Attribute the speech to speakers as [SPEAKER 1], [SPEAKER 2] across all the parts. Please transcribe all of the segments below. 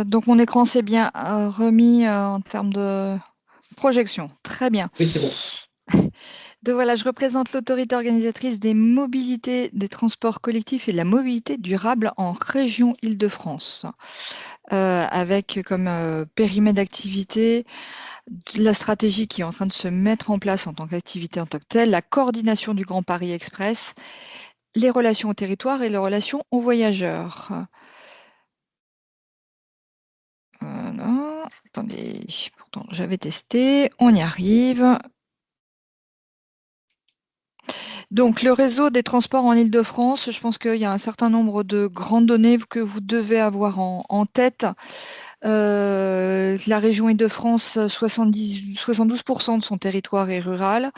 [SPEAKER 1] Donc mon écran s'est bien remis en termes de projection. Très bien.
[SPEAKER 2] Oui, c'est bon.
[SPEAKER 1] Donc voilà, je représente l'autorité organisatrice des mobilités, des transports collectifs et de la mobilité durable en région Île-de-France, avec comme périmètre d'activité la stratégie qui est en train de se mettre en place en tant qu'activité en tant que telle, la coordination du Grand Paris Express, les relations au territoire et les relations aux voyageurs. Voilà. Attendez, pourtant j'avais testé, on y arrive. Donc le réseau des transports en Île-de-France, je pense qu'il y a un certain nombre de grandes données que vous devez avoir en tête. La région Île-de-France, 72% de son territoire est rural,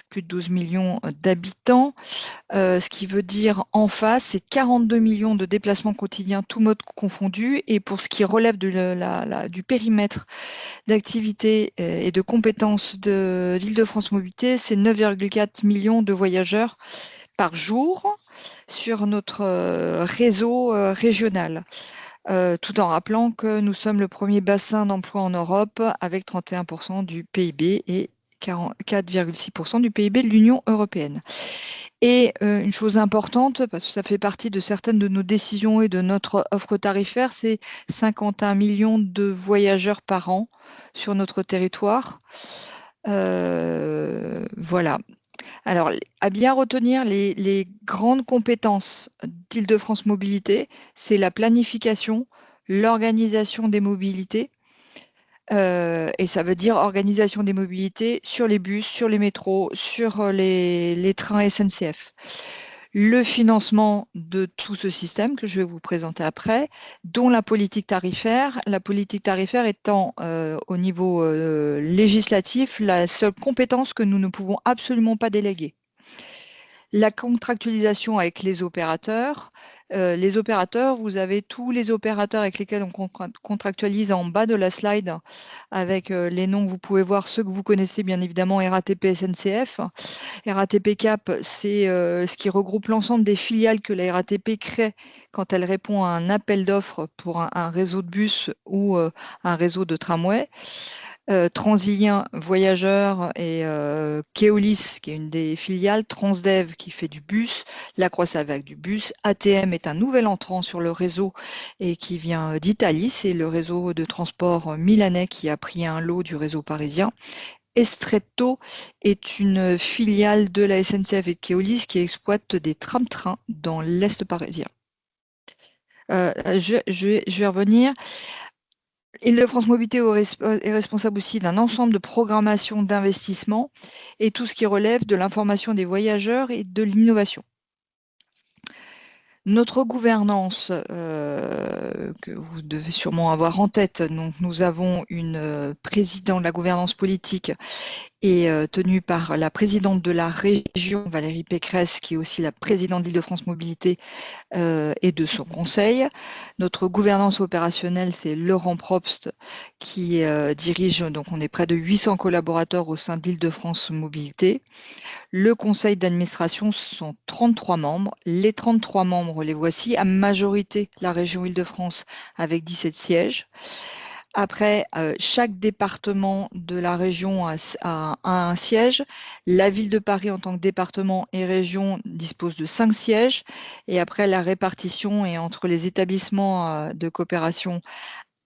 [SPEAKER 1] plus de 12 millions d'habitants. Ce qui veut dire en face, c'est 42 millions de déplacements quotidiens, tous modes confondus. Et pour ce qui relève du périmètre d'activité et de compétences de l'Île-de-France Mobilité, c'est 9,4 millions de voyageurs par jour sur notre réseau régional. Tout en rappelant que nous sommes le premier bassin d'emploi en Europe avec 31% du PIB et 4,6% du PIB de l'Union européenne. Et une chose importante, parce que ça fait partie de certaines de nos décisions et de notre offre tarifaire, c'est 51 millions de voyageurs par an sur notre territoire. Voilà. Alors, à bien retenir, les grandes compétences d'Île-de-France Mobilité, c'est la planification, l'organisation des mobilités, et ça veut dire organisation des mobilités sur les bus, sur les métros, sur les trains SNCF. Le financement de tout ce système que je vais vous présenter après, dont la politique tarifaire étant au niveau législatif la seule compétence que nous ne pouvons absolument pas déléguer. La contractualisation avec les opérateurs, vous avez tous les opérateurs avec lesquels on contractualise en bas de la slide avec les noms que vous pouvez voir, ceux que vous connaissez bien évidemment, RATP, SNCF. RATP Cap, c'est ce qui regroupe l'ensemble des filiales que la RATP crée quand elle répond à un appel d'offres pour un réseau de bus ou un réseau de tramway. Transilien Voyageurs et Keolis, qui est une des filiales, Transdev qui fait du bus, La Croix-Savac du bus, ATM est un nouvel entrant sur le réseau et qui vient d'Italie, c'est le réseau de transport milanais qui a pris un lot du réseau parisien. Estretto est une filiale de la SNCF et de Keolis qui exploite des tram-trains dans l'Est parisien. Je vais revenir. Île-de-France Mobilité est responsable aussi d'un ensemble de programmation d'investissement et tout ce qui relève de l'information des voyageurs et de l'innovation. Notre gouvernance, que vous devez sûrement avoir en tête, donc nous avons une présidente de la gouvernance politique est tenue par la présidente de la région, Valérie Pécresse, qui est aussi la présidente d'Île-de-France Mobilité et de son conseil. Notre gouvernance opérationnelle, c'est Laurent Probst qui dirige, donc on est près de 800 collaborateurs au sein d'Île-de-France Mobilité. Le conseil d'administration, ce sont 33 membres. Les 33 membres, les voici, à majorité la région Île-de-France avec 17 sièges. Après, chaque département de la région a un siège. La ville de Paris, en tant que département et région, dispose de 5 sièges. Et après, la répartition est entre les établissements de coopération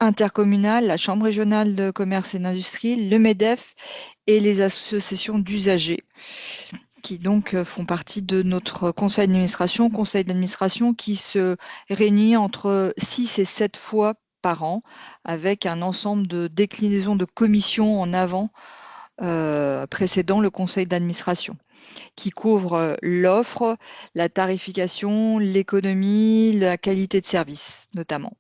[SPEAKER 1] intercommunale, la Chambre régionale de commerce et d'industrie, le MEDEF et les associations d'usagers qui donc font partie de notre conseil d'administration qui se réunit entre 6 et 7 fois par an avec un ensemble de déclinaisons de commissions en avant précédant le conseil d'administration qui couvre l'offre, la tarification, l'économie, la qualité de service notamment.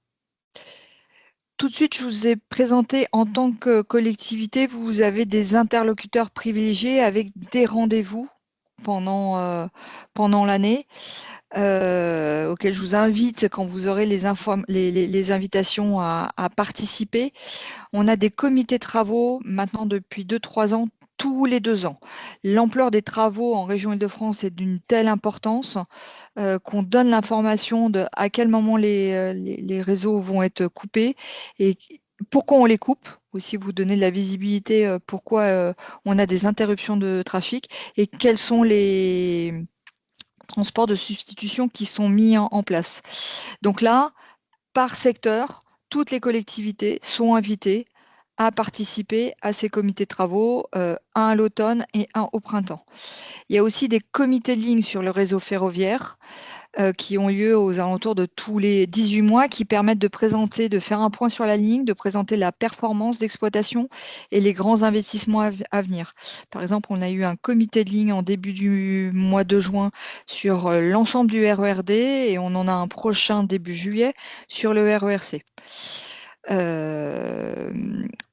[SPEAKER 1] Tout de suite, je vous ai présenté en tant que collectivité, vous avez des interlocuteurs privilégiés avec des rendez-vous pendant l'année, auxquels je vous invite quand vous aurez les invitations à participer. On a des comités de travaux maintenant depuis 2-3 ans tous les 2 ans. L'ampleur des travaux en région Île-de-France est d'une telle importance qu'on donne l'information de à quel moment les réseaux vont être coupés et pourquoi on les coupe. Aussi, vous donner de la visibilité, pourquoi on a des interruptions de trafic et quels sont les transports de substitution qui sont mis en place. Donc là, par secteur, toutes les collectivités sont invitées à participer à ces comités de travaux, un à l'automne et un au printemps. Il y a aussi des comités de ligne sur le réseau ferroviaire qui ont lieu aux alentours de tous les 18 mois, qui permettent de présenter, de faire un point sur la ligne, de présenter la performance d'exploitation et les grands investissements à venir. Par exemple, on a eu un comité de ligne en début du mois de juin sur l'ensemble du RERD et on en a un prochain début juillet sur le RERC.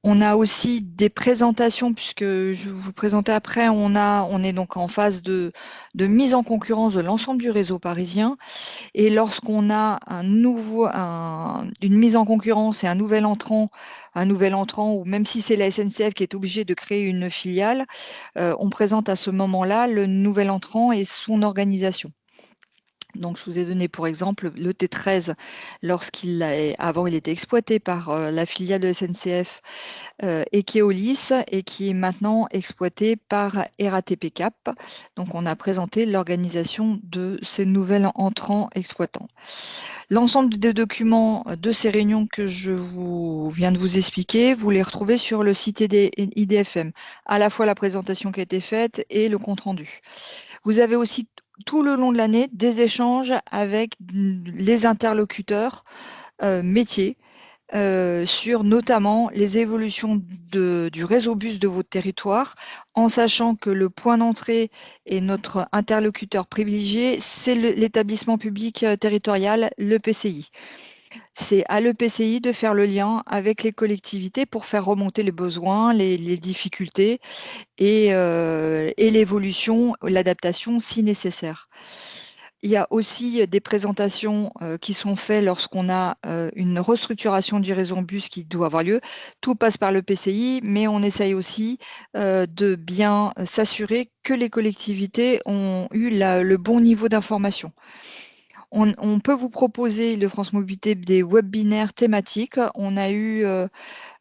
[SPEAKER 1] On a aussi des présentations, puisque je vais vous le présenter après, on est donc en phase de mise en concurrence de l'ensemble du réseau parisien. Et lorsqu'on a une mise en concurrence et un nouvel entrant, ou même si c'est la SNCF qui est obligée de créer une filiale, on présente à ce moment-là le nouvel entrant et son organisation. Donc, je vous ai donné pour exemple le T13, avant il était exploité par la filiale de SNCF et Keolis et qui est maintenant exploité par RATP Cap. Donc, on a présenté l'organisation de ces nouvelles entrants exploitants. L'ensemble des documents de ces réunions que je viens de vous expliquer, vous les retrouvez sur le site IDFM, à la fois la présentation qui a été faite et le compte-rendu. Vous avez aussi tout le long de l'année des échanges avec les interlocuteurs métiers sur notamment les évolutions du réseau bus de votre territoire, en sachant que le point d'entrée et notre interlocuteur privilégié, c'est l'établissement public territorial, l'EPCI. C'est à l'EPCI de faire le lien avec les collectivités pour faire remonter les besoins, les difficultés et l'évolution, l'adaptation si nécessaire. Il y a aussi des présentations qui sont faites lorsqu'on a une restructuration du réseau en bus qui doit avoir lieu. Tout passe par le PCI, mais on essaye aussi de bien s'assurer que les collectivités ont eu le bon niveau d'information. On peut vous proposer, Île-de-France Mobilité, des webinaires thématiques. On a eu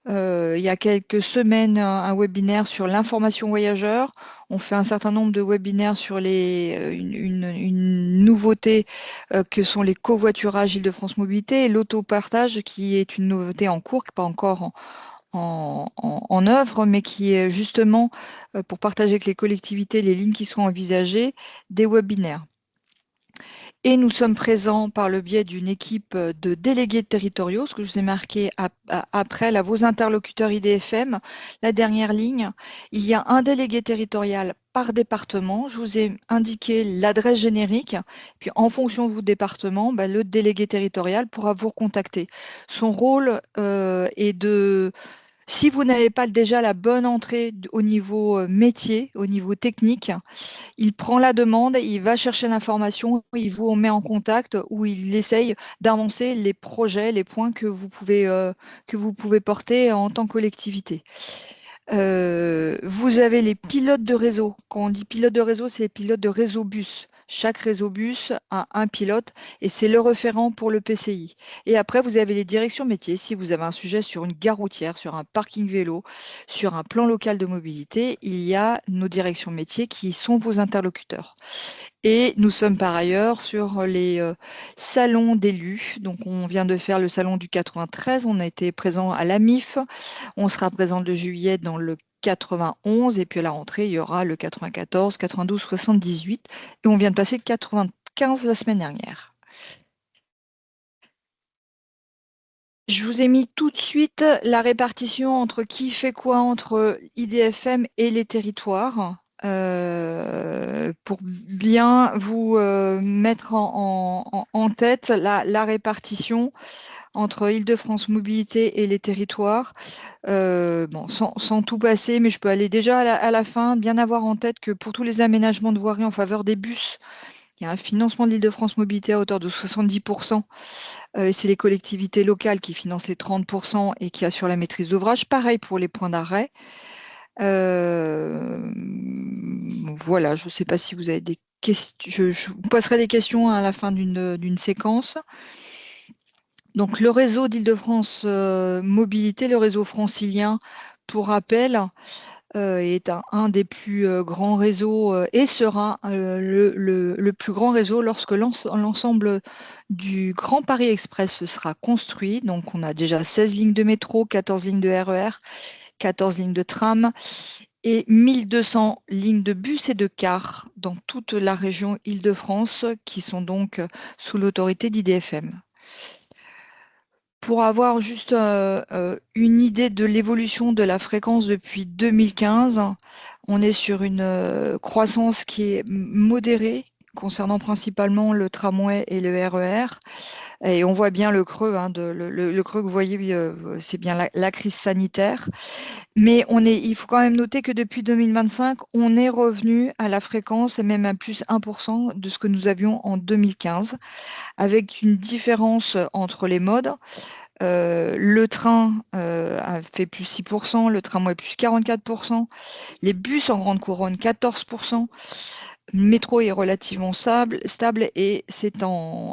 [SPEAKER 1] il y a quelques semaines un webinaire sur l'information voyageur. On fait un certain nombre de webinaires sur une nouveauté que sont les covoiturages Île-de-France Mobilité et l'autopartage qui est une nouveauté en cours, qui n'est pas encore en œuvre, mais qui est justement pour partager avec les collectivités les lignes qui sont envisagées, des webinaires. Et nous sommes présents par le biais d'une équipe de délégués territoriaux, ce que je vous ai marqué après, là, vos interlocuteurs IDFM. La dernière ligne, il y a un délégué territorial par département. Je vous ai indiqué l'adresse générique. Puis en fonction de votre département, le délégué territorial pourra vous recontacter. Son rôle est de... Si vous n'avez pas déjà la bonne entrée au niveau métier, au niveau technique, il prend la demande, il va chercher l'information, il vous met en contact ou il essaye d'avancer les projets, les points que vous pouvez porter en tant que collectivité. Vous avez les pilotes de réseau. Quand on dit pilote de réseau, c'est les pilotes de réseau bus. Chaque réseau bus a un pilote et c'est le référent pour le PCI. Et après, vous avez les directions métiers. Si vous avez un sujet sur une gare routière, sur un parking vélo, sur un plan local de mobilité, il y a nos directions métiers qui sont vos interlocuteurs. Et nous sommes par ailleurs sur les salons d'élus. Donc, on vient de faire le salon du 93. On a été présent à l'AMIF. On sera présent le juillet dans le 91. Et puis à la rentrée, il y aura le 94, 92, 78. Et on vient de passer le 95 la semaine dernière. Je vous ai mis tout de suite la répartition entre qui fait quoi entre IDFM et les territoires. Pour bien vous mettre en tête la répartition entre Île-de-France Mobilité et les territoires. Sans tout passer, mais je peux aller déjà à la fin, bien avoir en tête que pour tous les aménagements de voirie en faveur des bus, il y a un financement de l'Île-de-France Mobilité à hauteur de 70%. C'est les collectivités locales qui financent les 30% et qui assurent la maîtrise d'ouvrage. Pareil pour les points d'arrêt. Voilà, je ne sais pas si vous avez des questions. Je vous passerai des questions à la fin d'une séquence. Donc, le réseau d'Île-de-France Mobilité, le réseau francilien, pour rappel, est un des plus grands réseaux et sera le plus grand réseau lorsque l'ensemble du Grand Paris Express sera construit. Donc, on a déjà 16 lignes de métro, 14 lignes de RER, 14 lignes de tram et 1200 lignes de bus et de cars dans toute la région Île-de-France qui sont donc sous l'autorité d'IDFM. Pour avoir juste une idée de l'évolution de la fréquence depuis 2015, on est sur une croissance qui est modérée concernant principalement le tramway et le RER. Et on voit bien le creux, hein, le creux que vous voyez, c'est bien la crise sanitaire. Mais il faut quand même noter que depuis 2025, on est revenu à la fréquence et même à plus 1% de ce que nous avions en 2015, avec une différence entre les modes. Le train a fait plus 6%, le tramway plus 44%, les bus en grande couronne 14%, le métro est relativement stable et c'est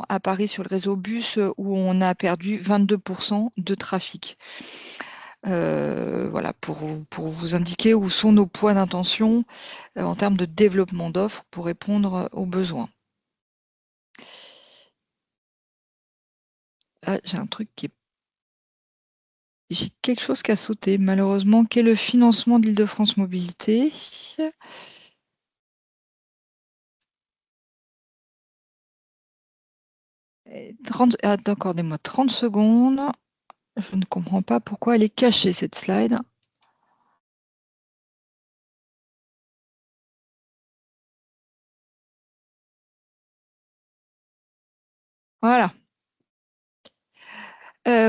[SPEAKER 1] à Paris sur le réseau bus où on a perdu 22% de trafic. Voilà, pour vous indiquer où sont nos points d'intention en termes de développement d'offres pour répondre aux besoins. Ah, j'ai quelque chose qui a sauté, malheureusement, qui est le financement d'Île-de-France Mobilité. Accordez-moi 30 secondes. Je ne comprends pas pourquoi elle est cachée, cette slide. Voilà.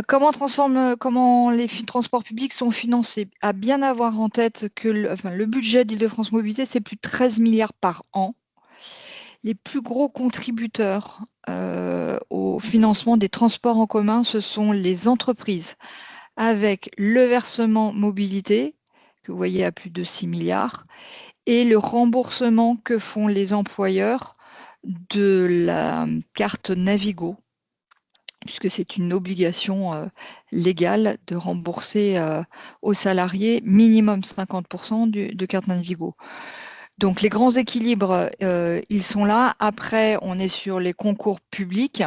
[SPEAKER 1] Comment les transports publics sont financés? À bien avoir en tête que le budget d'Île-de-France Mobilité, c'est plus de 13 milliards par an. Les plus gros contributeurs au financement des transports en commun, ce sont les entreprises, avec le versement mobilité, que vous voyez à plus de 6 milliards, et le remboursement que font les employeurs de la carte Navigo, puisque c'est une obligation légale de rembourser aux salariés minimum 50% de carte Navigo. Donc les grands équilibres, ils sont là. Après, on est sur les concours publics,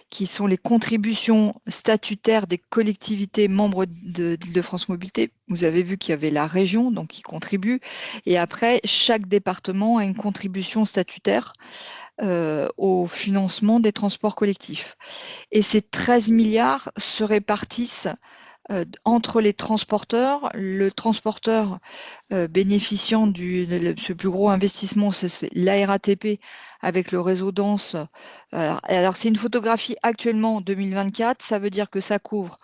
[SPEAKER 1] qui sont les contributions statutaires des collectivités membres d'Île-de-France Mobilité. Vous avez vu qu'il y avait la région, donc qui contribue. Et après, chaque département a une contribution statutaire au financement des transports collectifs. Et ces 13 milliards se répartissent entre les transporteurs. Le transporteur bénéficiant ce plus gros investissement, c'est la RATP avec le réseau dense. Alors, c'est une photographie actuellement en 2024, ça veut dire que ça couvre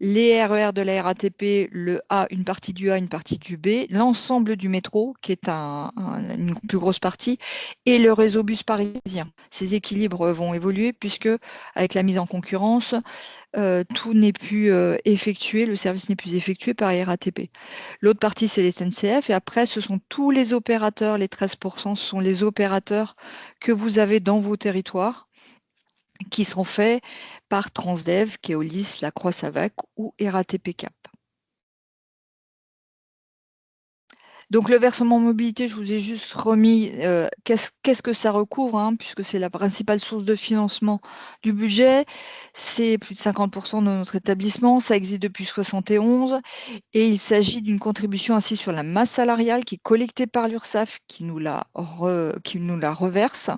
[SPEAKER 1] les RER de la RATP, le A, une partie du A, une partie du B, l'ensemble du métro, qui est une plus grosse partie, et le réseau bus parisien. Ces équilibres vont évoluer puisque, avec la mise en concurrence, tout n'est plus effectué, le service n'est plus effectué par RATP. L'autre partie, c'est les SNCF, et après, ce sont tous les opérateurs, les 13%, ce sont les opérateurs que vous avez dans vos territoires, qui sont faits par Transdev, Keolis, La Croix-Savac ou RATP Cap. Donc le versement mobilité, je vous ai juste remis qu'est-ce que ça recouvre, hein, puisque c'est la principale source de financement du budget. C'est plus de 50% de notre établissement, ça existe depuis 71 et il s'agit d'une contribution assise sur la masse salariale qui est collectée par l'URSSAF qui nous la reverse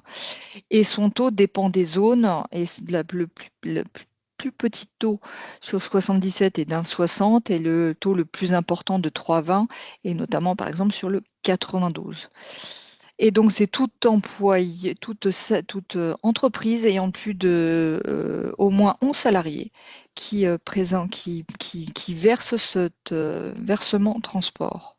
[SPEAKER 1] et son taux dépend des zones et le plus petit taux sur 77 est d'1,60 et le taux le plus important de 3,20 et notamment par exemple sur le 92. Et donc c'est tout employé, toute entreprise ayant plus de au moins 11 salariés qui verse ce versement transport.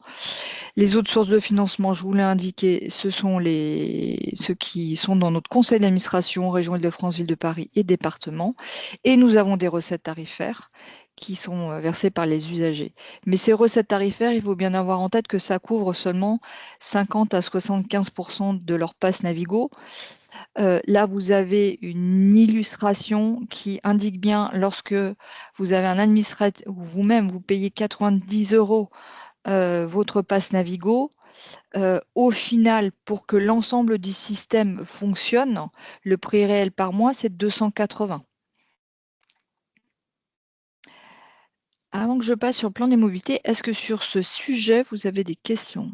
[SPEAKER 1] Les autres sources de financement, je vous l'ai indiqué, ce sont ceux qui sont dans notre conseil d'administration, région Île-de-France, Ville de Paris et département. Et nous avons des recettes tarifaires qui sont versées par les usagers. Mais ces recettes tarifaires, il faut bien avoir en tête que ça couvre seulement 50 à 75% de leur pass Navigo. Là, vous avez une illustration qui indique bien lorsque vous avez un administrateur ou vous-même, vous payez 90 € votre pass Navigo. Au final, pour que l'ensemble du système fonctionne, le prix réel par mois, c'est 280. Avant que je passe sur le plan des mobilités, est-ce que sur ce sujet, vous avez des questions?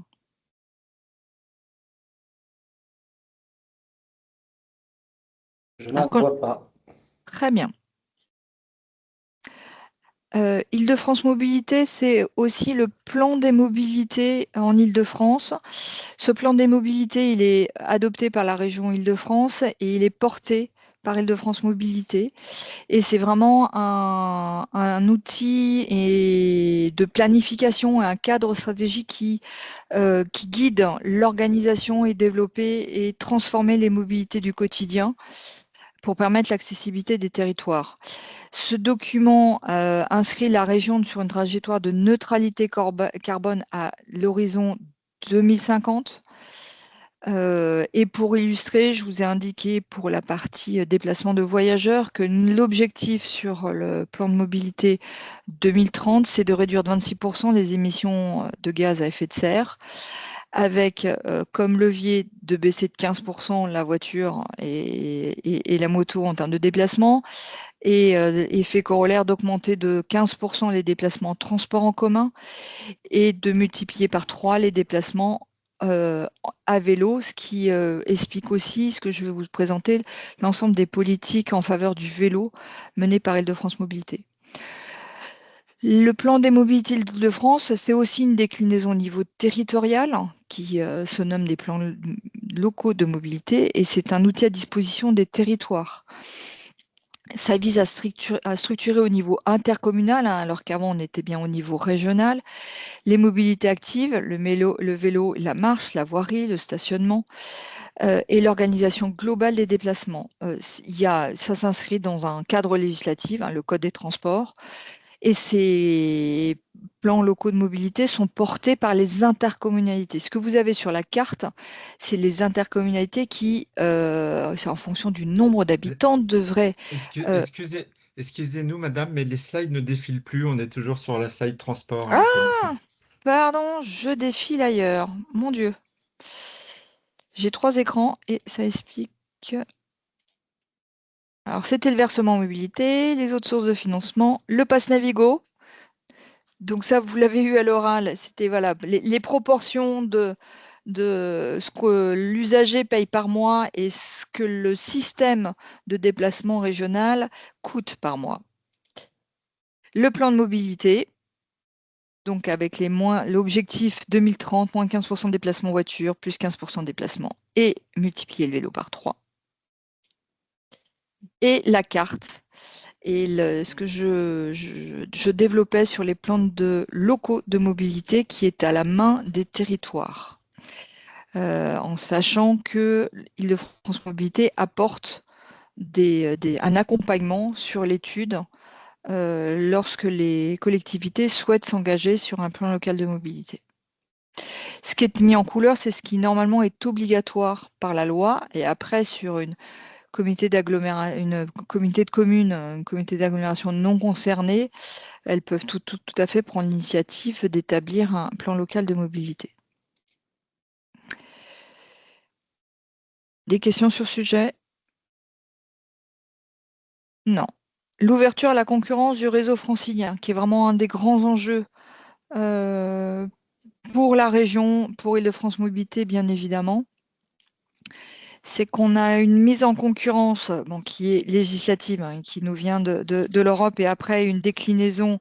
[SPEAKER 2] Je n'en vois pas.
[SPEAKER 1] Très bien. Île-de-France Mobilité, c'est aussi le plan des mobilités en Île-de-France. Ce plan des mobilités, il est adopté par la région Île-de-France et il est porté par Île-de-France Mobilité. Et c'est vraiment un outil de planification, un cadre stratégique qui guide l'organisation et développer et transformer les mobilités du quotidien pour permettre l'accessibilité des territoires. Ce document inscrit la région sur une trajectoire de neutralité carbone à l'horizon 2050. Et pour illustrer, je vous ai indiqué pour la partie déplacement de voyageurs que l'objectif sur le plan de mobilité 2030, c'est de réduire de 26% les émissions de gaz à effet de serre, avec comme levier de baisser de 15% la voiture et la moto en termes de déplacement, et effet corollaire d'augmenter de 15% les déplacements en transport en commun et de multiplier par 3 les déplacements à vélo, ce qui explique aussi ce que je vais vous présenter, l'ensemble des politiques en faveur du vélo menées par Île-de-France Mobilité. Le plan des mobilités d'Île-de-France, c'est aussi une déclinaison au niveau territorial qui se nomme des plans locaux de mobilité et c'est un outil à disposition des territoires. Ça vise à structurer au niveau intercommunal, hein, alors qu'avant on était bien au niveau régional, les mobilités actives, le vélo, la marche, la voirie, le stationnement et l'organisation globale des déplacements. Ça s'inscrit dans un cadre législatif, hein, le Code des transports, et ces plans locaux de mobilité sont portés par les intercommunalités. Ce que vous avez sur la carte, c'est les intercommunalités qui, c'est en fonction du nombre d'habitants, devraient... euh,
[SPEAKER 3] Excusez-nous, madame, mais les slides ne défilent plus. On est toujours sur la slide transport,
[SPEAKER 1] Ah,
[SPEAKER 3] hein, comme c'est.
[SPEAKER 1] pardon, je défile ailleurs. Mon Dieu. J'ai 3 écrans et ça explique... Alors, c'était le versement mobilité, les autres sources de financement, le pass Navigo. Donc ça, vous l'avez eu à l'oral, c'était voilà, les proportions de ce que l'usager paye par mois et ce que le système de déplacement régional coûte par mois. Le plan de mobilité, donc avec l'objectif 2030, moins 15% de déplacement voiture, plus 15% de déplacement, et multiplier le vélo par 3. Et la carte. Et ce que je développais sur les plans locaux de mobilité qui est à la main des territoires, en sachant que Île-de-France Mobilité apporte un accompagnement sur l'étude lorsque les collectivités souhaitent s'engager sur un plan local de mobilité. Ce qui est mis en couleur, c'est ce qui normalement est obligatoire par la loi, et après sur une communauté de communes, une communauté d'agglomération non concernée, elles peuvent tout à fait prendre l'initiative d'établir un plan local de mobilité. Des questions sur ce sujet? Non. L'ouverture à la concurrence du réseau francilien, qui est vraiment un des grands enjeux pour la région, pour Île-de-France Mobilité, bien évidemment. C'est qu'on a une mise en concurrence qui est législative, hein, qui nous vient de l'Europe, et après une déclinaison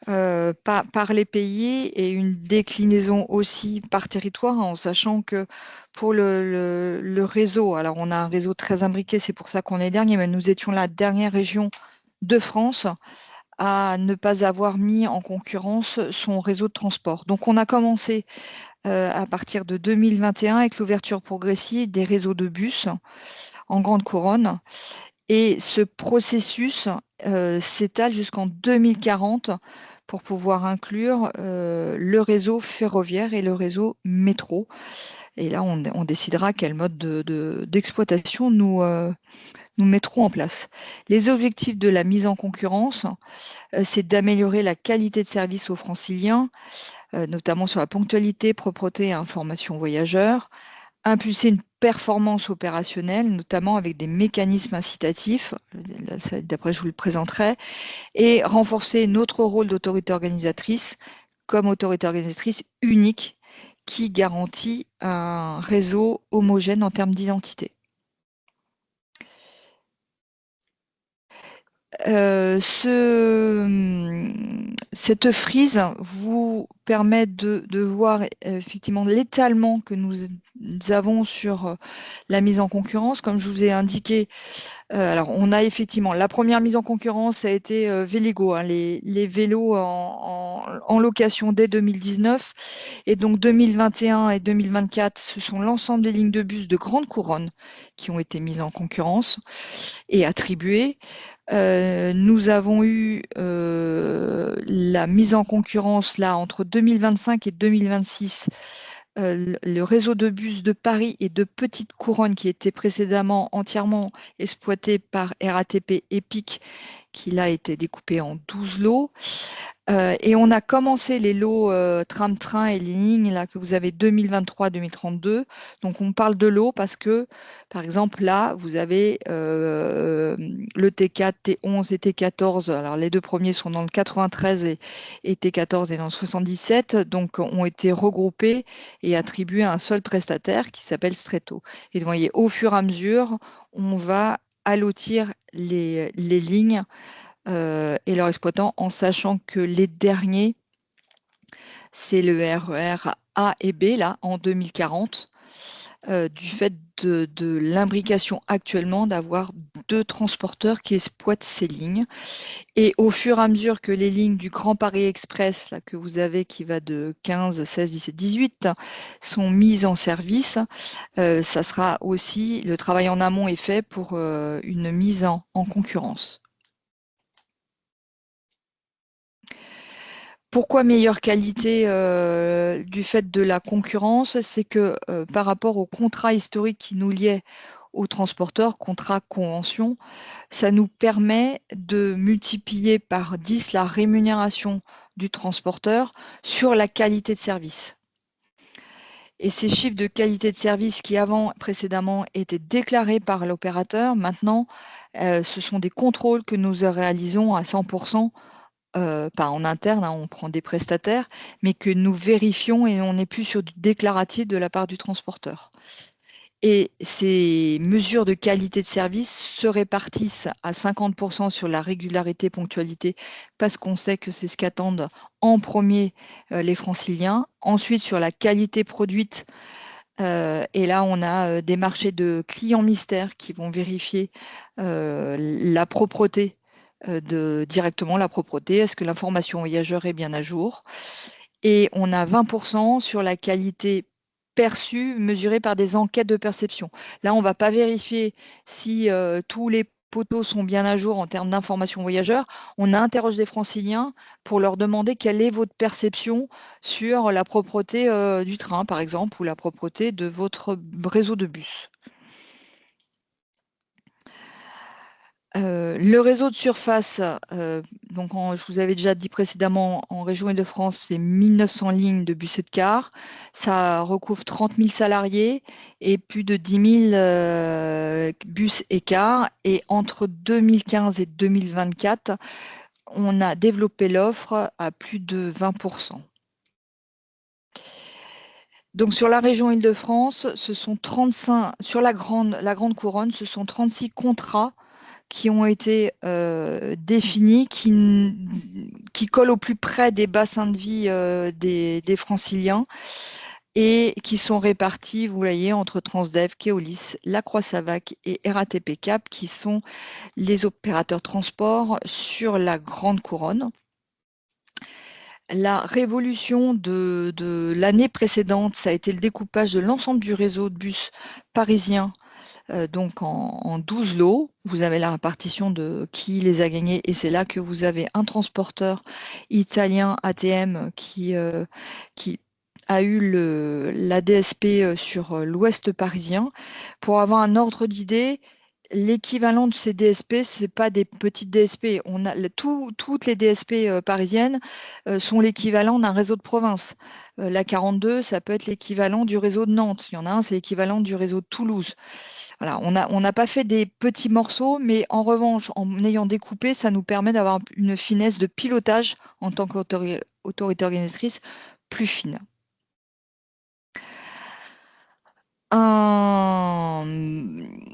[SPEAKER 1] par les pays et une déclinaison aussi par territoire, en sachant que pour le réseau, alors on a un réseau très imbriqué, c'est pour ça qu'on est dernier, mais nous étions la dernière région de France à ne pas avoir mis en concurrence son réseau de transport. Donc on a commencé à partir de 2021 avec l'ouverture progressive des réseaux de bus en grande couronne. Et ce processus s'étale jusqu'en 2040 pour pouvoir inclure le réseau ferroviaire et le réseau métro. Et là, on décidera quel mode d'exploitation nous mettrons en place. Les objectifs de la mise en concurrence, c'est d'améliorer la qualité de service aux franciliens, notamment sur la ponctualité, propreté et information voyageurs, impulser une performance opérationnelle, notamment avec des mécanismes incitatifs, d'après je vous le présenterai, et renforcer notre rôle d'autorité organisatrice comme autorité organisatrice unique qui garantit un réseau homogène en termes d'identité. Cette frise vous permet de voir effectivement l'étalement que nous avons sur la mise en concurrence. Comme je vous ai indiqué, alors on a effectivement la première mise en concurrence, ça a été Véligo, hein, les vélos en location dès 2019. Et donc 2021 et 2024, ce sont l'ensemble des lignes de bus de grande couronne qui ont été mises en concurrence et attribuées. Nous avons eu la mise en concurrence là entre 2025 et 2026, le réseau de bus de Paris et de Petite Couronne qui était précédemment entièrement exploité par RATP EPIC, qui là était découpé en 12 lots. Et on a commencé les lots tram-train et les lignes là, que vous avez 2023-2032. Donc on parle de lots parce que, par exemple, là, vous avez le T4, T11 et T14. Alors les deux premiers sont dans le 93 et T14 est dans le 77. Donc ont été regroupés et attribués à un seul prestataire qui s'appelle Stretto. Et vous voyez, au fur et à mesure, on va allotir les lignes et leurs exploitants, en sachant que les derniers, c'est le RER A et B, là, en 2040, du fait de l'imbrication actuellement d'avoir 2 transporteurs qui exploitent ces lignes. Et au fur et à mesure que les lignes du Grand Paris Express, là, que vous avez, qui va de 15, 16, 17, 18, sont mises en service, ça sera aussi, le travail en amont est fait pour une mise en concurrence. Pourquoi meilleure qualité du fait de la concurrence? C'est que par rapport au contrat historique qui nous liait aux transporteurs, contrat convention, ça nous permet de multiplier par 10 la rémunération du transporteur sur la qualité de service. Et ces chiffres de qualité de service qui précédemment étaient déclarés par l'opérateur, maintenant, ce sont des contrôles que nous réalisons à 100%. Pas en interne, hein, on prend des prestataires, mais que nous vérifions et on n'est plus sur du déclaratif de la part du transporteur. Et ces mesures de qualité de service se répartissent à 50% sur la régularité, ponctualité, parce qu'on sait que c'est ce qu'attendent en premier les franciliens. Ensuite, sur la qualité produite, et là, on a des marchés de clients mystères qui vont vérifier la propreté directement la propreté, est-ce que l'information voyageur est bien à jour? Et on a 20% sur la qualité perçue mesurée par des enquêtes de perception. Là, on ne va pas vérifier si tous les poteaux sont bien à jour en termes d'information voyageur. On interroge des franciliens pour leur demander quelle est votre perception sur la propreté du train, par exemple, ou la propreté de votre réseau de bus. Le réseau de surface, donc je vous avais déjà dit précédemment, en région Île-de-France, c'est 1900 lignes de bus et de cars. Ça recouvre 30 000 salariés et plus de 10 000 bus et cars. Et entre 2015 et 2024, on a développé l'offre à plus de 20%. Donc sur la région Île-de-France, ce sont 35, sur la grande couronne, ce sont 36 contrats qui ont été définis, qui collent au plus près des bassins de vie des franciliens et qui sont répartis, vous voyez, entre Transdev, Keolis, La Croix-Savac et RATP Cap, qui sont les opérateurs transport sur la Grande Couronne. La révolution de l'année précédente, ça a été le découpage de l'ensemble du réseau de bus parisien donc en 12 lots. Vous avez la répartition de qui les a gagnés et c'est là que vous avez un transporteur italien ATM qui a eu la DSP sur l'ouest parisien. Pour avoir un ordre d'idée, l'équivalent de ces DSP, ce n'est pas des petites DSP. Toutes les DSP parisiennes sont l'équivalent d'un réseau de province. La 42, ça peut être l'équivalent du réseau de Nantes. Il y en a un, c'est l'équivalent du réseau de Toulouse. Voilà, on n'a pas fait des petits morceaux, mais en revanche, en ayant découpé, ça nous permet d'avoir une finesse de pilotage en tant qu'autorité organisatrice plus fine.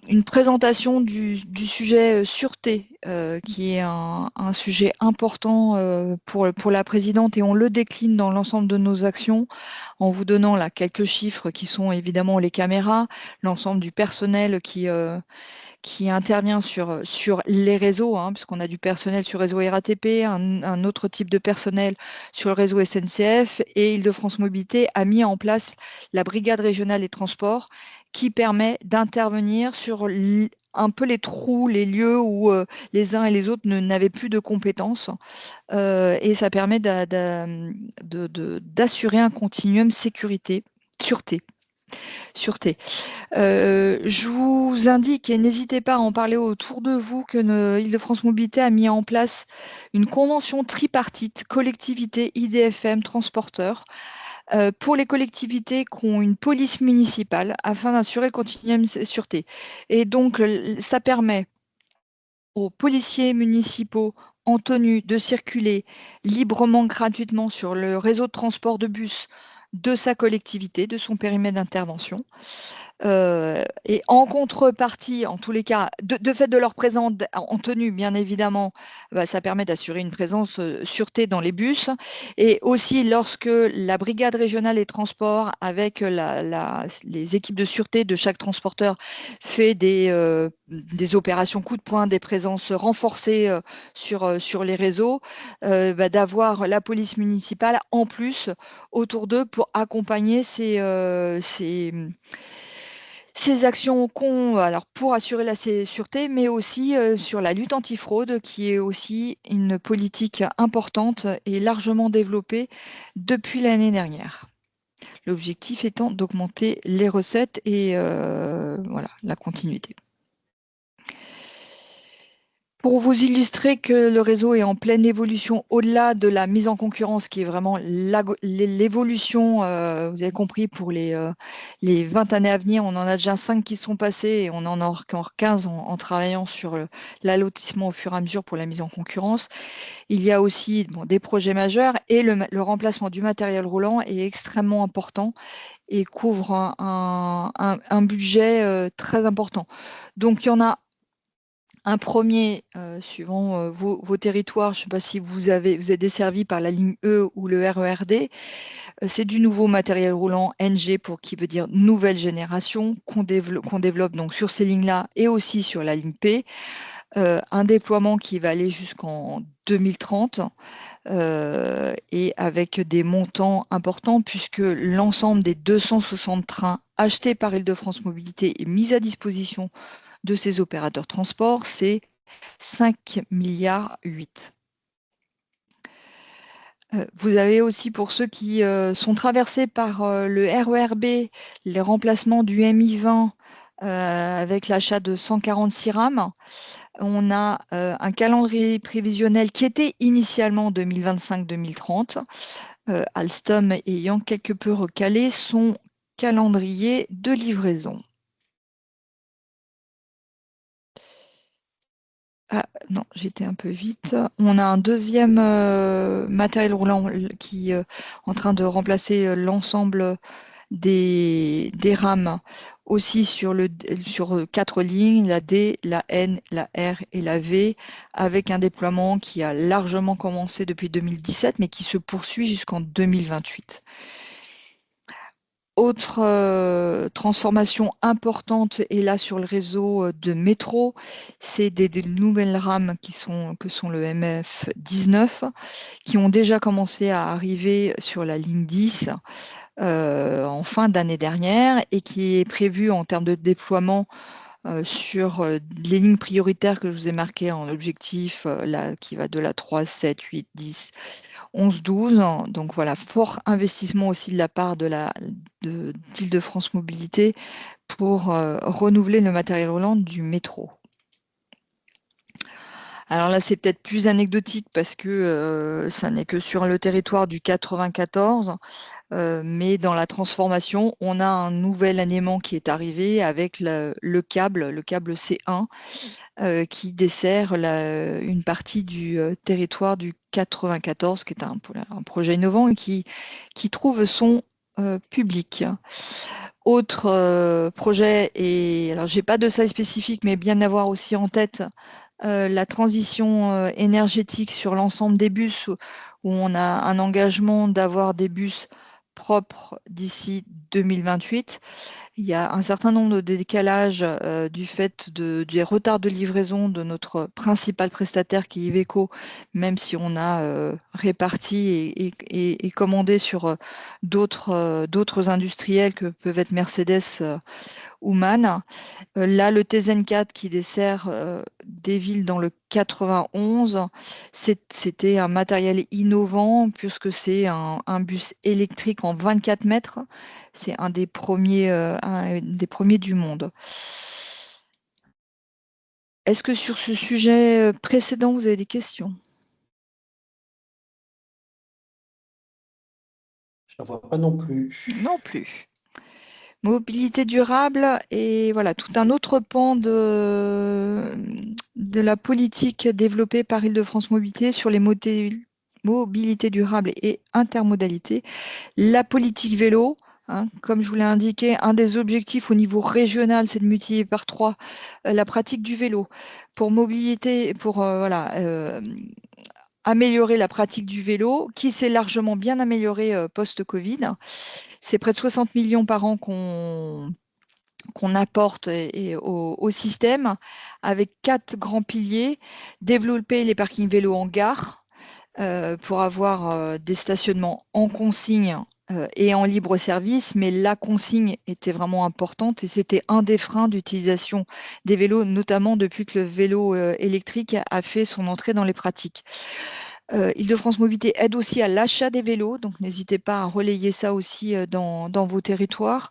[SPEAKER 1] Une présentation du sujet sûreté, qui est un sujet important pour la présidente, et on le décline dans l'ensemble de nos actions en vous donnant là quelques chiffres qui sont évidemment les caméras, l'ensemble du personnel qui intervient sur les réseaux, puisqu'on a du personnel sur le réseau RATP, un autre type de personnel sur le réseau SNCF, et Île-de-France Mobilité a mis en place la brigade régionale des transports qui permet d'intervenir sur un peu les trous, les lieux où les uns et les autres n'avaient plus de compétences, et ça permet d'assurer un continuum sûreté. Je vous indique, et n'hésitez pas à en parler autour de vous, que Île-de-France Mobilité a mis en place une convention tripartite, collectivité, IDFM, transporteurs, pour les collectivités qui ont une police municipale afin d'assurer le continuum sûreté. Et donc, ça permet aux policiers municipaux en tenue de circuler librement, gratuitement sur le réseau de transport de bus de sa collectivité, de son périmètre d'intervention. Et en contrepartie, en tous les cas, de fait de leur présence en tenue, bien évidemment, ça permet d'assurer une présence sûreté dans les bus. Et aussi, lorsque la brigade régionale des transports, avec les équipes de sûreté de chaque transporteur, fait des opérations coup de poing, des présences renforcées sur les réseaux, d'avoir la police municipale en plus autour d'eux pour accompagner ces actions alors pour assurer la sûreté, mais aussi sur la lutte antifraude, qui est aussi une politique importante et largement développée depuis l'année dernière. L'objectif étant d'augmenter les recettes et voilà, la continuité. Pour vous illustrer que le réseau est en pleine évolution, au-delà de la mise en concurrence, qui est vraiment l'évolution, vous avez compris, pour les 20 années à venir, on en a déjà 5 qui sont passées et on en a encore 15 en travaillant sur l'allotissement au fur et à mesure pour la mise en concurrence. Il y a aussi des projets majeurs, et le remplacement du matériel roulant est extrêmement important et couvre un budget très important. Donc, il y en a un premier, suivant vos territoires. Je ne sais pas si vous êtes desservi par la ligne E ou le RERD. C'est du nouveau matériel roulant NG, qui veut dire nouvelle génération, qu'on développe donc sur ces lignes-là et aussi sur la ligne P. Un déploiement qui va aller jusqu'en 2030, et avec des montants importants, puisque l'ensemble des 260 trains achetés par Île-de-France Mobilité et mis à disposition de ces opérateurs de transport, c'est 5,8 milliards. Vous avez aussi, pour ceux qui sont traversés par le RERB, les remplacements du MI20 avec l'achat de 146 rames. On a un calendrier prévisionnel qui était initialement 2025-2030. Alstom ayant quelque peu recalé son calendrier de livraison. Ah non, j'étais un peu vite. On a un deuxième matériel roulant qui est en train de remplacer l'ensemble des rames, aussi sur 4 lignes, la D, la N, la R et la V, avec un déploiement qui a largement commencé depuis 2017, mais qui se poursuit jusqu'en 2028. Autre transformation importante est là sur le réseau de métro, c'est des nouvelles rames que sont le MF19, qui ont déjà commencé à arriver sur la ligne 10 en fin d'année dernière, et qui est prévu en termes de déploiement sur les lignes prioritaires que je vous ai marquées en objectif, là, qui va de la 3, 7, 8, 10, 11, 12. Donc voilà, fort investissement aussi de la part d'Île-de-France Mobilité pour renouveler le matériel roulant du métro. Alors là, c'est peut-être plus anecdotique parce que ça n'est que sur le territoire du 94, mais dans la transformation, on a un nouvel alignement qui est arrivé avec le câble C1, qui dessert une partie du territoire du 94, qui est un projet innovant et qui trouve son public. Autre projet, et alors j'ai pas de ça spécifique, mais bien avoir aussi en tête la transition énergétique sur l'ensemble des bus, où on a un engagement d'avoir des bus propres d'ici 2028. Il y a un certain nombre de décalages du fait des retards de livraison de notre principal prestataire qui est Iveco, même si on a réparti et commandé sur d'autres industriels que peuvent être Mercedes ou MAN. Là, le TZN4 qui dessert des villes dans le 91, c'était un matériel innovant puisque c'est un bus électrique en 24 mètres. C'est un des premiers du monde. Est-ce que sur ce sujet précédent, vous avez des questions?
[SPEAKER 2] Je n'en vois pas non plus.
[SPEAKER 1] Non plus. Mobilité durable et voilà, tout un autre pan de la politique développée par Île-de-France Mobilité sur les mobilités durables et intermodalité. La politique vélo, hein, comme je vous l'ai indiqué, un des objectifs au niveau régional, c'est de multiplier par 3 la pratique du vélo. Pour mobilité, pour améliorer la pratique du vélo, qui s'est largement bien améliorée post-Covid. C'est près de 60 millions par an qu'on apporte au système, avec 4 grands piliers: développer les parkings vélos en gare pour avoir des stationnements en consigne et en libre service, mais la consigne était vraiment importante et c'était un des freins d'utilisation des vélos, notamment depuis que le vélo électrique a fait son entrée dans les pratiques. Île-de-France Mobilité aide aussi à l'achat des vélos, donc n'hésitez pas à relayer ça aussi dans vos territoires.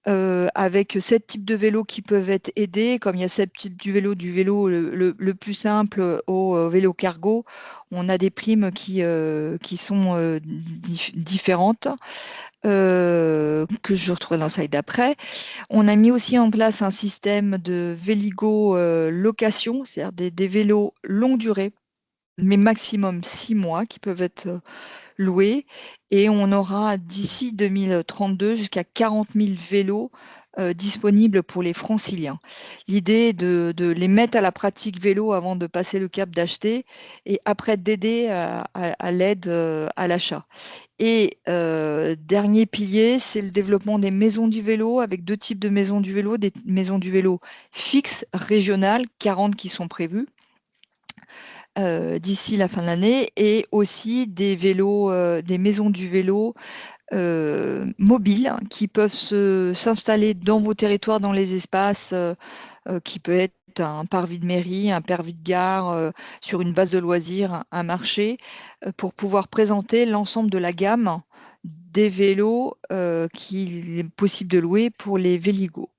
[SPEAKER 1] Avec 7 types de vélos qui peuvent être aidés, comme il y a 7 types du vélo le plus simple au vélo cargo, on a des primes qui sont différentes, que je retrouve dans le slide d'après. On a mis aussi en place un système de Véligo location, c'est-à-dire des vélos longue durée, mais maximum 6 mois, qui peuvent être loués, et on aura d'ici 2032 jusqu'à 40 000 vélos disponibles pour les franciliens. L'idée est de les mettre à la pratique vélo avant de passer le cap d'acheter et après d'aider à l'aide à l'achat. Et dernier pilier, c'est le développement des maisons du vélo, avec 2 types de maisons du vélo: des maisons du vélo fixes régionales, 40 qui sont prévues d'ici la fin de l'année, et aussi des vélos, des maisons du vélo mobiles qui peuvent s'installer dans vos territoires, dans les espaces, qui peut être un parvis de mairie, un parvis de gare, sur une base de loisirs, un marché, pour pouvoir présenter l'ensemble de la gamme des vélos qu'il est possible de louer pour les Véligo.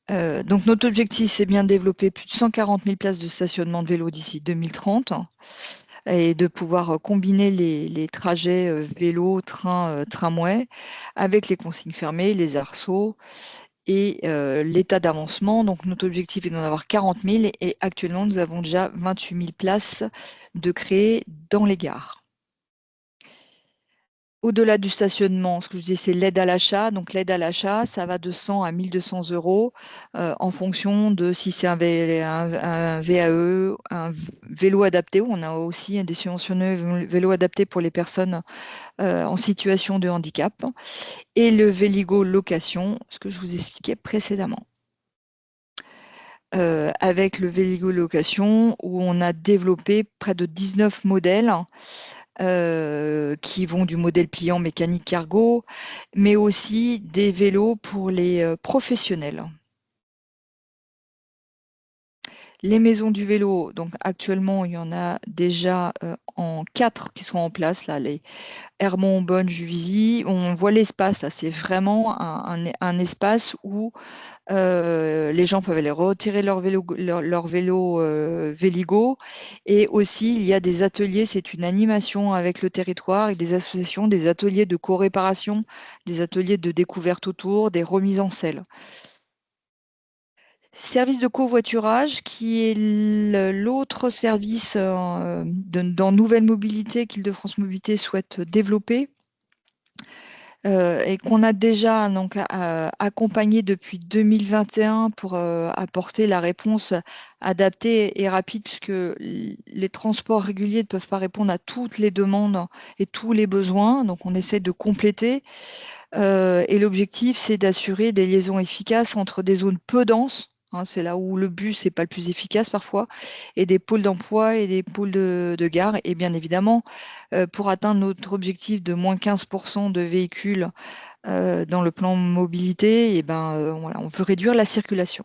[SPEAKER 1] Donc notre objectif, c'est bien de développer plus de 140 000 places de stationnement de vélo d'ici 2030 et de pouvoir combiner les trajets vélo, train, tramway avec les consignes fermées, les arceaux et l'état d'avancement. Donc notre objectif est d'en avoir 40 000 et actuellement, nous avons déjà 28 000 places de créer dans les gares. Au-delà du stationnement, ce que je disais, c'est l'aide à l'achat. Donc l'aide à l'achat, ça va de 100 à 1 200 € en fonction de si c'est un VAE, un vélo adapté. On a aussi des subventionnés vélos adaptés pour les personnes en situation de handicap. Et le Véligo location, ce que je vous expliquais précédemment. Avec le Véligo location, où on a développé près de 19 modèles qui vont du modèle pliant mécanique cargo, mais aussi des vélos pour les professionnels. Les maisons du vélo, donc actuellement, il y en a déjà en 4 qui sont en place, là, les Hermont, Bonne, Juvisy. On voit l'espace, là, c'est vraiment un espace où les gens peuvent aller retirer leur vélo Véligo. Et aussi, il y a des ateliers, c'est une animation avec le territoire et des associations, des ateliers de co-réparation, des ateliers de découverte autour, des remises en selle. Service de covoiturage, qui est l'autre service dans Nouvelle Mobilité qu'Île-de-France Mobilité souhaite développer. Et qu'on a déjà donc, accompagné depuis 2021 pour apporter la réponse adaptée et rapide, puisque les transports réguliers ne peuvent pas répondre à toutes les demandes et tous les besoins. Donc, on essaie de compléter. Et l'objectif, c'est d'assurer des liaisons efficaces entre des zones peu denses. C'est là où le bus n'est pas le plus efficace parfois, et des pôles d'emploi et des pôles de gare. Et bien évidemment, pour atteindre notre objectif de moins 15% de véhicules dans le plan mobilité, et ben, voilà, on veut réduire la circulation.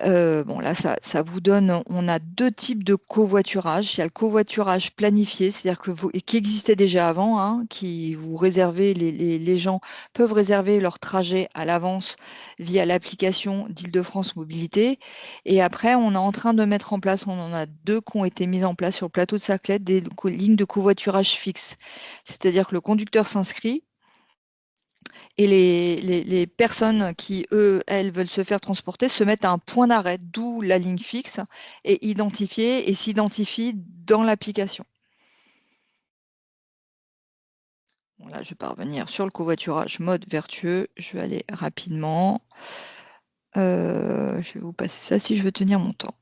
[SPEAKER 1] Bon, là, ça vous donne, on a 2 types de covoiturage. Il y a le covoiturage planifié, c'est-à-dire et qui existait déjà avant, qui vous réservez, les gens peuvent réserver leur trajet à l'avance via l'application d'Île-de-France Mobilité. Et après, on est en train de mettre en place, on en a 2 qui ont été mises en place sur le plateau de Saclay, des lignes de covoiturage fixes. C'est-à-dire que le conducteur s'inscrit, et les personnes qui, elles, veulent se faire transporter se mettent à un point d'arrêt, d'où la ligne fixe, et identifiée et s'identifient dans l'application. Bon, là, je vais pas revenir sur le covoiturage mode vertueux. Je vais aller rapidement. Je vais vous passer ça si je veux tenir mon temps.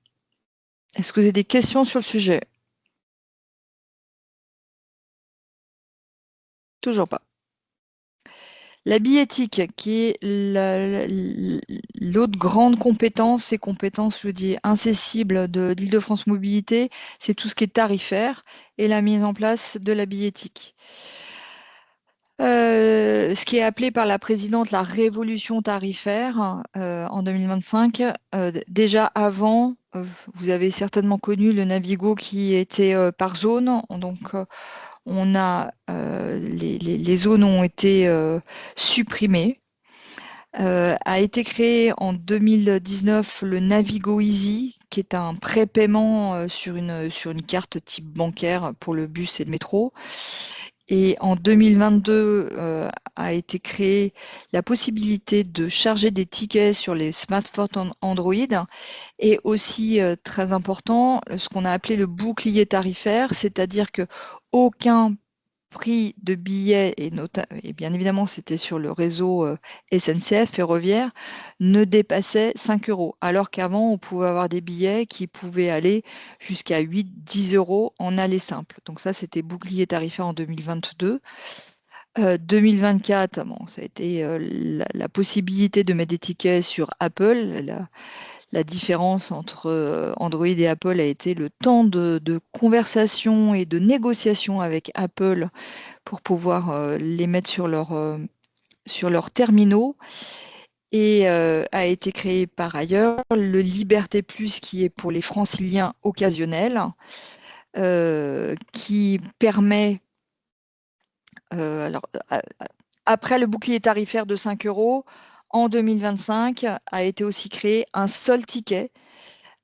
[SPEAKER 1] Est-ce que vous avez des questions sur le sujet? Toujours pas. La billettique, qui est l'autre grande compétence, et compétence, je dis, incessible d'Île-de-France Mobilité, c'est tout ce qui est tarifaire et la mise en place de la billettique. Ce qui est appelé par la présidente la révolution tarifaire en 2025. Déjà avant, vous avez certainement connu le Navigo qui était par zone. Donc, les zones ont été supprimées. A été créé en 2019 le Navigo Easy, qui est un prépaiement sur une carte type bancaire pour le bus et le métro. Et en 2022 a été créée la possibilité de charger des tickets sur les smartphones Android, et aussi très important, ce qu'on a appelé le bouclier tarifaire, c'est-à-dire que aucun prix de billets, et bien évidemment c'était sur le réseau SNCF ferroviaire, ne dépassait 5 euros, alors qu'avant on pouvait avoir des billets qui pouvaient aller jusqu'à 8-10 euros en aller simple. Donc ça, c'était bouclier tarifaire en 2022. 2024, bon, ça a été la possibilité de mettre des tickets sur Apple. La différence entre Android et Apple a été le temps de conversation et de négociation avec Apple pour pouvoir les mettre sur leurs terminaux. Et a été créé par ailleurs le Liberté Plus, qui est pour les franciliens occasionnels, qui permet, après le bouclier tarifaire de 5 euros, en 2025 a été aussi créé un seul ticket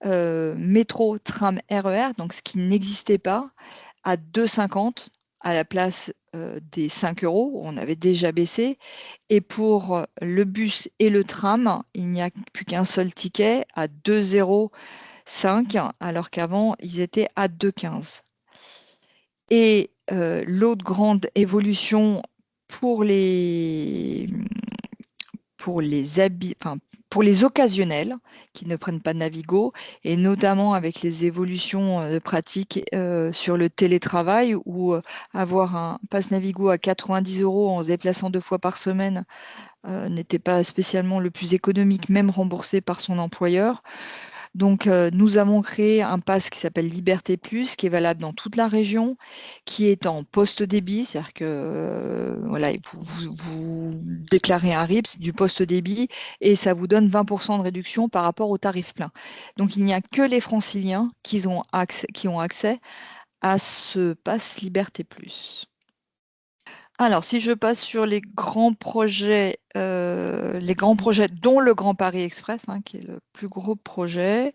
[SPEAKER 1] métro, tram, RER, donc ce qui n'existait pas, à 2,50 à la place des 5 euros, on avait déjà baissé. Et pour le bus et le tram, il n'y a plus qu'un seul ticket à 2,05 €, alors qu'avant, ils étaient à 2,15 €. Et l'autre grande évolution pour les, pour les occasionnels qui ne prennent pas de Navigo, et notamment avec les évolutions de pratique sur le télétravail, où avoir un pass Navigo à 90 € en se déplaçant 2 fois par semaine n'était pas spécialement le plus économique, même remboursé par son employeur. Donc, nous avons créé un pass qui s'appelle Liberté Plus, qui est valable dans toute la région, qui est en poste débit, c'est-à-dire que voilà, vous déclarez un RIB, c'est du poste débit, et ça vous donne 20% de réduction par rapport au tarif plein. Donc, il n'y a que les franciliens qui ont accès à ce pass Liberté Plus. Alors, si je passe sur les grands projets dont le Grand Paris Express, hein, qui est le plus gros projet.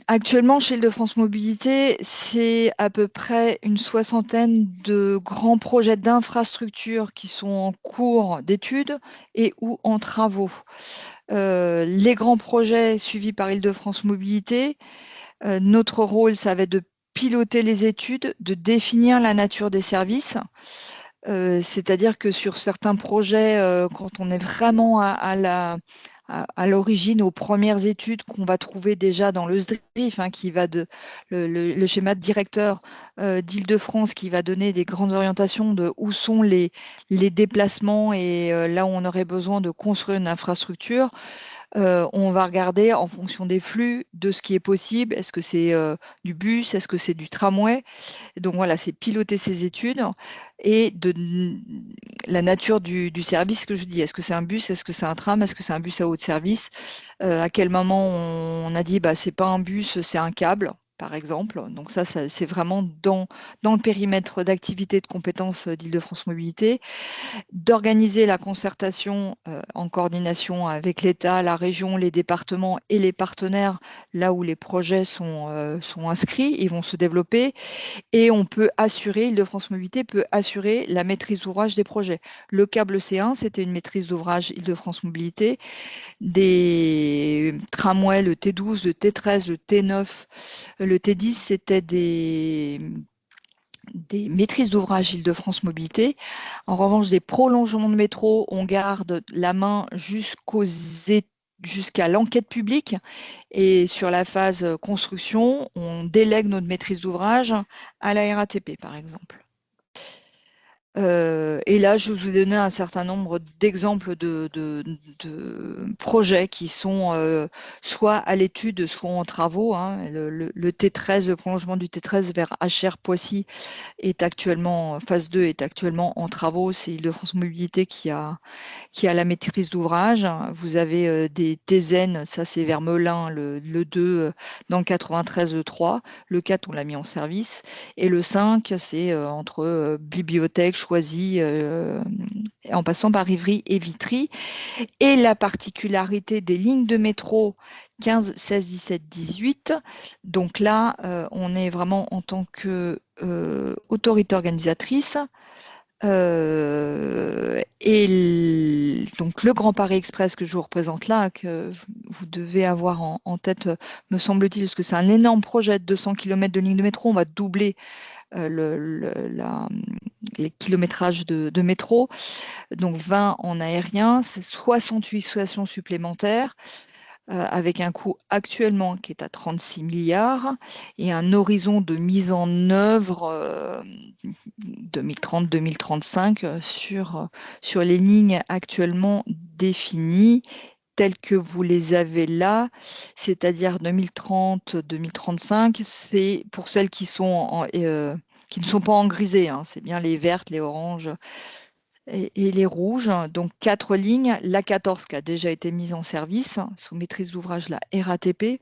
[SPEAKER 1] Actuellement, chez Île-de-France Mobilité, c'est à peu près une soixantaine de grands projets d'infrastructures qui sont en cours d'études et ou en travaux. Les grands projets suivis par Île-de-France Mobilité, notre rôle, ça va être de piloter les études, de définir la nature des services. C'est-à-dire que sur certains projets, quand on est vraiment à l'origine, aux premières études qu'on va trouver déjà dans le SDRIF, hein, qui va le schéma de directeur d'Île-de-France, qui va donner des grandes orientations de où sont les déplacements et là où on aurait besoin de construire une infrastructure. On va regarder en fonction des flux, de ce qui est possible. Est-ce que c'est du bus? Est-ce que c'est du tramway? Donc voilà, c'est piloter ces études et de la nature du service que je dis. Est-ce que c'est un bus? Est-ce que c'est un tram? Est-ce que c'est un bus à haute service? À quel moment on a dit bah c'est pas un bus, c'est un câble, par exemple. Donc ça c'est vraiment dans le périmètre d'activité de compétences d'Île-de-France Mobilité. D'organiser la concertation en coordination avec l'État, la région, les départements et les partenaires là où les projets sont inscrits, ils vont se développer. Et on peut assurer, Île-de-France Mobilité peut assurer la maîtrise d'ouvrage des projets. Le câble C1, c'était une maîtrise d'ouvrage Île-de-France Mobilité. Des tramways, le T12, le T13, le T9, le T10, c'était des maîtrises d'ouvrage Île-de-France Mobilité. En revanche, des prolongements de métro, on garde la main jusqu'à l'enquête publique. Et sur la phase construction, on délègue notre maîtrise d'ouvrage à la RATP, par exemple. Et là, je vous ai donné un certain nombre d'exemples de projets qui sont soit à l'étude, soit en travaux, hein. Le T13, le prolongement du T13 vers HR Poissy phase 2 est actuellement en travaux. C'est Île-de-France Mobilité qui a la maîtrise d'ouvrage. Vous avez des TZN, ça c'est vers Melun, le 2 dans le 93, le 3. Le 4, on l'a mis en service. Et le 5, c'est entre Bibliothèque, Choisy, en passant par Ivry et Vitry. Et la particularité des lignes de métro 15, 16, 17, 18. Donc là, on est vraiment en tant que autorité organisatrice. Donc le Grand Paris Express que je vous représente là, que vous devez avoir en tête, me semble-t-il, parce que c'est un énorme projet de 200 km de ligne de métro. On va doubler les kilométrages de métro. Donc 20 en aérien, c'est 68 stations supplémentaires. Avec un coût actuellement qui est à 36 milliards et un horizon de mise en œuvre 2030-2035 sur les lignes actuellement définies telles que vous les avez là, c'est-à-dire 2030-2035, c'est pour celles qui qui ne sont pas en grisé, hein, c'est bien les vertes, les oranges et les rouges. Donc 4 lignes, la 14 qui a déjà été mise en service sous maîtrise d'ouvrage, la RATP.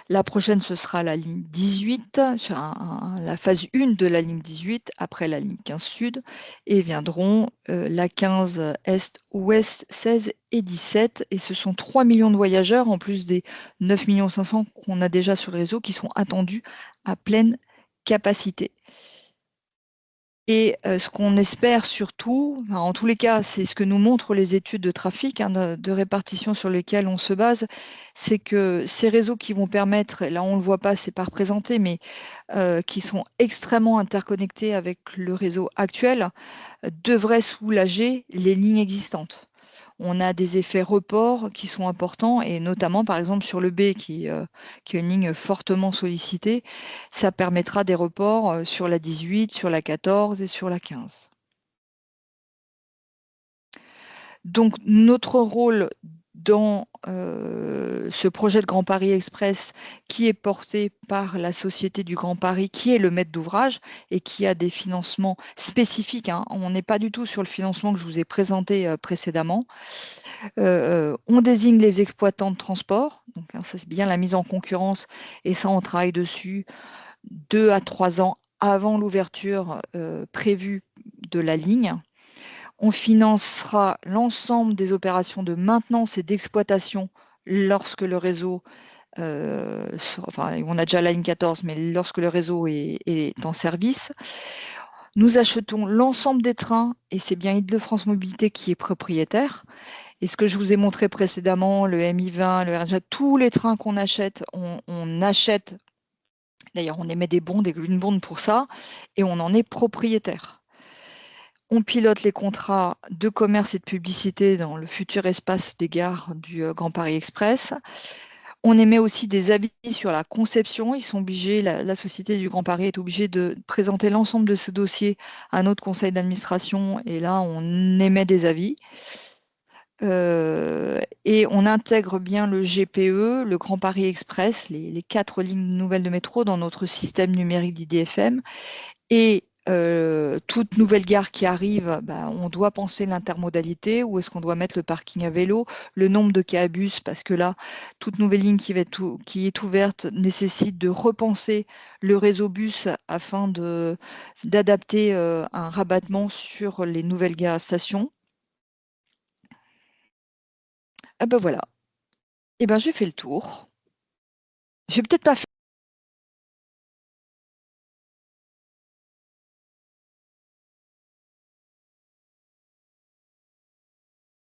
[SPEAKER 1] La prochaine, ce sera la ligne 18, sur la phase 1 de la ligne 18, après la ligne 15 Sud, et viendront la 15 Est, Ouest, 16 et 17. Et ce sont 3 millions de voyageurs, en plus des 9 500 000 qu'on a déjà sur le réseau, qui sont attendus à pleine capacité. Et ce qu'on espère surtout, en tous les cas, c'est ce que nous montrent les études de trafic, hein, de répartition sur lesquelles on se base, c'est que ces réseaux qui vont permettre, et là on ne le voit pas, c'est pas représenté, mais qui sont extrêmement interconnectés avec le réseau actuel, devraient soulager les lignes existantes. On a des effets report qui sont importants et notamment par exemple sur le B qui est une ligne fortement sollicitée, ça permettra des reports sur la 18, sur la 14 et sur la 15. Donc, notre rôle dans ce projet de Grand Paris Express qui est porté par la Société du Grand Paris, qui est le maître d'ouvrage et qui a des financements spécifiques, hein. On n'est pas du tout sur le financement que je vous ai présenté précédemment. On désigne les exploitants de transport, donc hein, ça c'est bien la mise en concurrence, et ça on travaille dessus 2 à 3 ans avant l'ouverture prévue de la ligne. On financera l'ensemble des opérations de maintenance et d'exploitation lorsque le réseau, enfin on a déjà la ligne 14, mais lorsque le réseau est en service. Nous achetons l'ensemble des trains, et c'est bien Île-de-France Mobilité qui est propriétaire. Et ce que je vous ai montré précédemment, le MI20, le RJ, tous les trains qu'on achète, on achète, d'ailleurs on émet des bons, des green bonds pour ça, et on en est propriétaire. On pilote les contrats de commerce et de publicité dans le futur espace des gares du Grand Paris Express. On émet aussi des avis sur la conception. Ils sont obligés, la Société du Grand Paris est obligée de présenter l'ensemble de ce dossier à notre conseil d'administration, et là on émet des avis. Et on intègre bien le GPE, le Grand Paris Express, les 4 lignes nouvelles de métro dans notre système numérique d'IDFM. Et toute nouvelle gare qui arrive, on doit penser l'intermodalité, où est-ce qu'on doit mettre le parking à vélo, le nombre de quais à bus, parce que là, toute nouvelle ligne qui est ouverte nécessite de repenser le réseau bus afin d'adapter un rabattement sur les nouvelles gares stations. Ah ben voilà. Eh ben j'ai fait le tour. J'ai peut-être pas fait